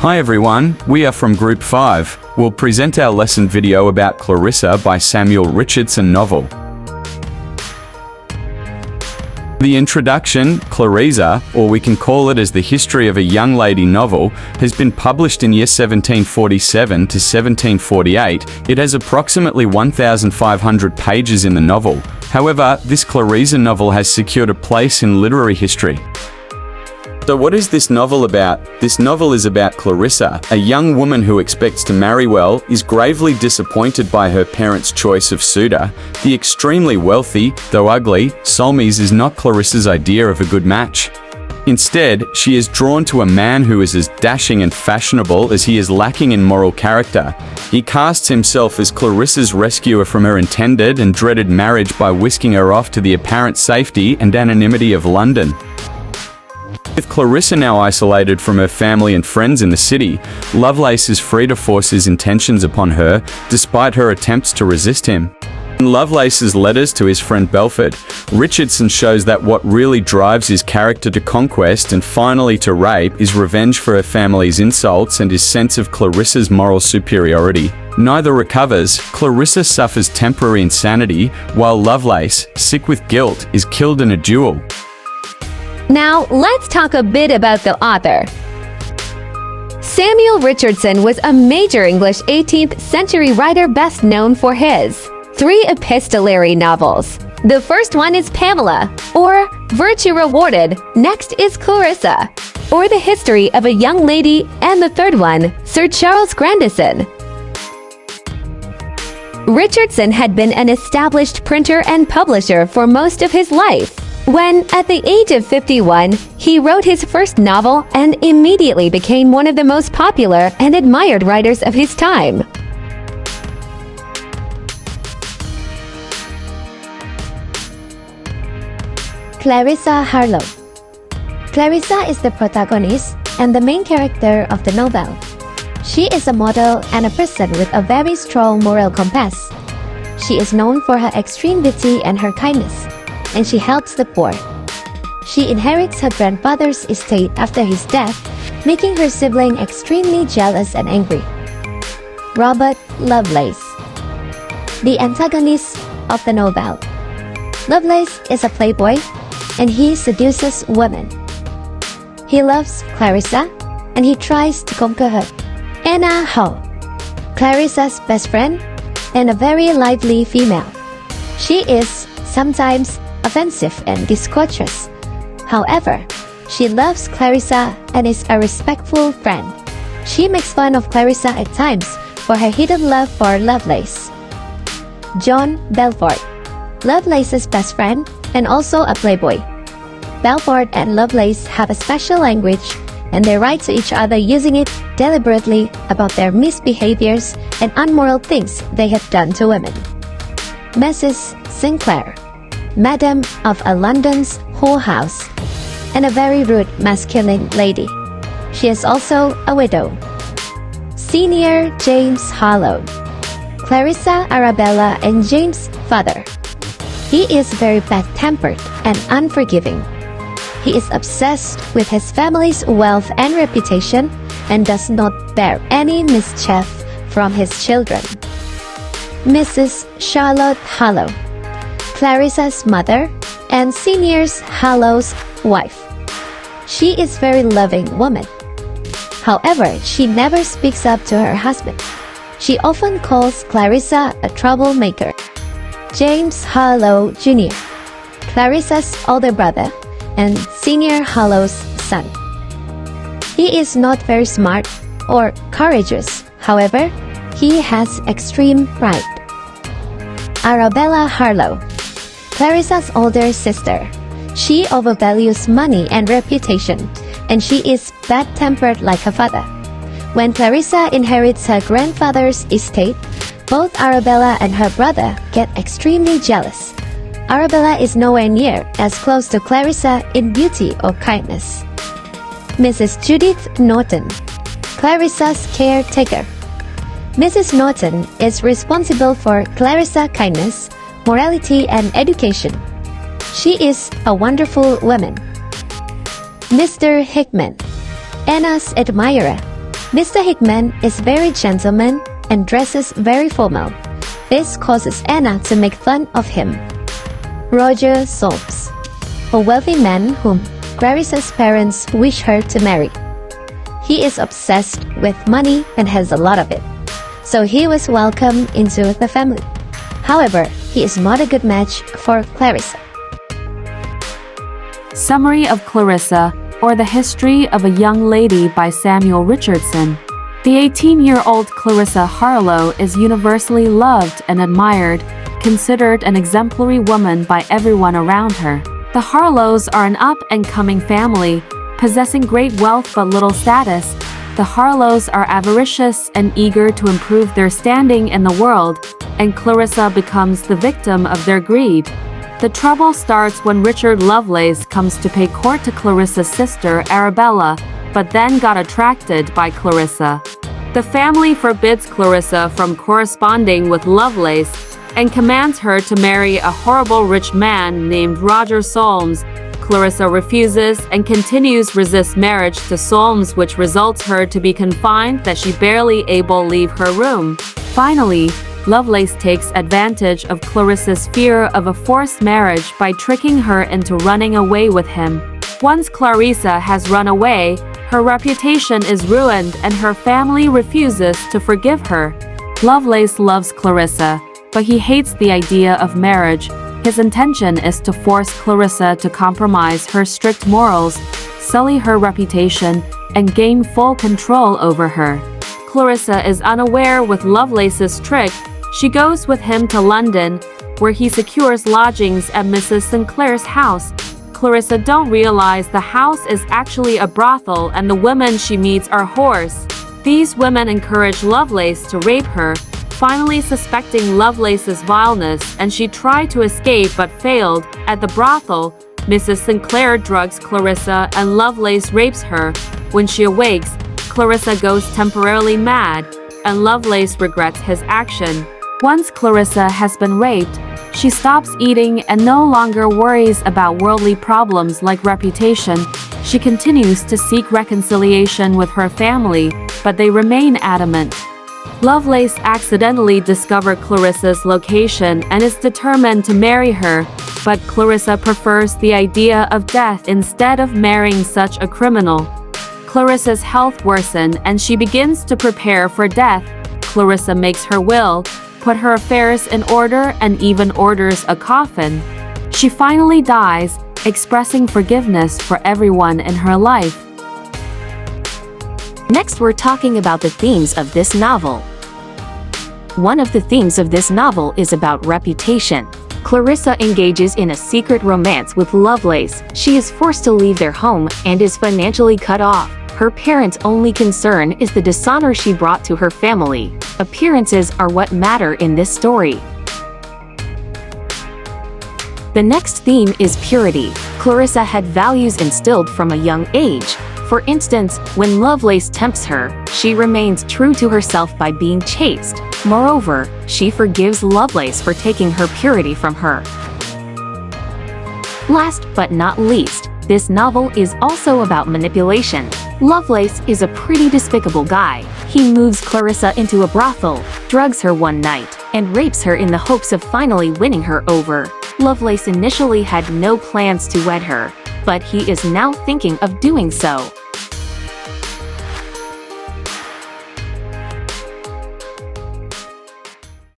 Hi everyone, we are from Group 5. We'll present our lesson video about Clarissa by Samuel Richardson novel. The introduction, Clarissa, or we can call it as the history of a young lady novel, has been published in year 1747 to 1748. It has approximately 1,500 pages in the novel. However, this Clarissa novel has secured a place in literary history. So what is this novel about? This novel is about Clarissa, a young woman who expects to marry well, is gravely disappointed by her parents' choice of suitor. The extremely wealthy, though ugly, Solmes is not Clarissa's idea of a good match. Instead, she is drawn to a man who is as dashing and fashionable as he is lacking in moral character. He casts himself as Clarissa's rescuer from her intended and dreaded marriage by whisking her off to the apparent safety and anonymity of London. With Clarissa now isolated from her family and friends in the city, Lovelace is free to force his intentions upon her, despite her attempts to resist him. In Lovelace's letters to his friend Belford, Richardson shows that what really drives his character to conquest and finally to rape is revenge for her family's insults and his sense of Clarissa's moral superiority. Neither recovers. Clarissa suffers temporary insanity, while Lovelace, sick with guilt, is killed in a duel. Now, let's talk a bit about the author. Samuel Richardson was a major English 18th century writer best known for his 3 epistolary novels. The first one is Pamela, or Virtue Rewarded. Next is Clarissa, or The History of a Young Lady, and the third one, Sir Charles Grandison. Richardson had been an established printer and publisher for most of his life. When, at the age of 51, he wrote his first novel and immediately became one of the most popular and admired writers of his time. Clarissa Harlowe. Clarissa is the protagonist and the main character of the novel. She is a model and a person with a very strong moral compass. She is known for her extreme beauty and her kindness, and she helps the poor. She inherits her grandfather's estate after his death, making her sibling extremely jealous and angry. Robert Lovelace, the antagonist of the novel. Lovelace is a playboy, and he seduces women. He loves Clarissa, and he tries to conquer her. Anna Hall, Clarissa's best friend, and a very lively female. She is sometimes offensive and discourteous. However, she loves Clarissa and is a respectful friend. She makes fun of Clarissa at times for her hidden love for Lovelace. John Belford, Lovelace's best friend and also a playboy. Belford and Lovelace have a special language, and they write to each other using it deliberately about their misbehaviors and unmoral things they have done to women. Mrs. Sinclair, Madam of a London's whorehouse, and a very rude masculine lady. She is also a widow. Senior James Harlowe, Clarissa, Arabella, and James' father. He is very bad-tempered and unforgiving. He is obsessed with his family's wealth and reputation and does not bear any mischief from his children. Mrs. Charlotte Harlowe, Clarissa's mother and Senior Harlowe's wife. She is a very loving woman. However, she never speaks up to her husband. She often calls Clarissa a troublemaker. James Harlowe Jr., Clarissa's older brother and Senior Harlowe's son. He is not very smart or courageous. However, he has extreme pride. Arabella Harlowe, Clarissa's older sister. She overvalues money and reputation, and she is bad-tempered like her father. When Clarissa inherits her grandfather's estate, both Arabella and her brother get extremely jealous. Arabella is nowhere near as close to Clarissa in beauty or kindness. Mrs. Judith Norton, Clarissa's caretaker. Mrs. Norton is responsible for Clarissa's kindness, morality, and education. She is a wonderful woman. Mr. Hickman, Anna's admirer. Mr. Hickman is very gentleman and dresses very formal. This causes Anna to make fun of him. Roger Solms, a wealthy man whom Clarissa's parents wish her to marry. He is obsessed with money and has a lot of it, so he was welcomed into the family. However, he is not a good match for Clarissa. Summary of Clarissa, or The History of a Young Lady by Samuel Richardson. The 18-year-old Clarissa Harlowe is universally loved and admired, considered an exemplary woman by everyone around her. The Harlowes are an up-and-coming family, possessing great wealth but little status. The Harlowes are avaricious and eager to improve their standing in the world, and Clarissa becomes the victim of their greed. The trouble starts when Richard Lovelace comes to pay court to Clarissa's sister Arabella, but then got attracted by Clarissa. The family forbids Clarissa from corresponding with Lovelace and commands her to marry a horrible rich man named Roger Solms. Clarissa refuses and continues resist marriage to Solms, which results her to be confined that she barely able leave her room. Finally, Lovelace takes advantage of Clarissa's fear of a forced marriage by tricking her into running away with him. Once Clarissa has run away, her reputation is ruined and her family refuses to forgive her. Lovelace loves Clarissa, but he hates the idea of marriage. His intention is to force Clarissa to compromise her strict morals, sully her reputation, and gain full control over her. Clarissa is unaware with Lovelace's trick. She goes with him to London, where he secures lodgings at Mrs. Sinclair's house. Clarissa don't realize the house is actually a brothel and the women she meets are whores. These women encourage Lovelace to rape her, finally suspecting Lovelace's vileness, and she tried to escape but failed. At the brothel, Mrs. Sinclair drugs Clarissa and Lovelace rapes her. When she awakes, Clarissa goes temporarily mad, and Lovelace regrets his action. Once Clarissa has been raped, she stops eating and no longer worries about worldly problems like reputation. She continues to seek reconciliation with her family, but they remain adamant. Lovelace accidentally discovers Clarissa's location and is determined to marry her, but Clarissa prefers the idea of death instead of marrying such a criminal. Clarissa's health worsens and she begins to prepare for death. Clarissa makes her will, put her affairs in order, and even orders a coffin. She finally dies, expressing forgiveness for everyone in her life. Next, we're talking about the themes of this novel. One of the themes of this novel is about reputation. Clarissa engages in a secret romance with Lovelace. She is forced to leave their home and is financially cut off. Her parents' only concern is the dishonor she brought to her family. Appearances are what matter in this story. The next theme is purity. Clarissa had values instilled from a young age. For instance, when Lovelace tempts her, she remains true to herself by being chaste. Moreover, she forgives Lovelace for taking her purity from her. Last but not least, this novel is also about manipulation. Lovelace is a pretty despicable guy. He moves Clarissa into a brothel, drugs her one night, and rapes her in the hopes of finally winning her over. Lovelace initially had no plans to wed her, but he is now thinking of doing so.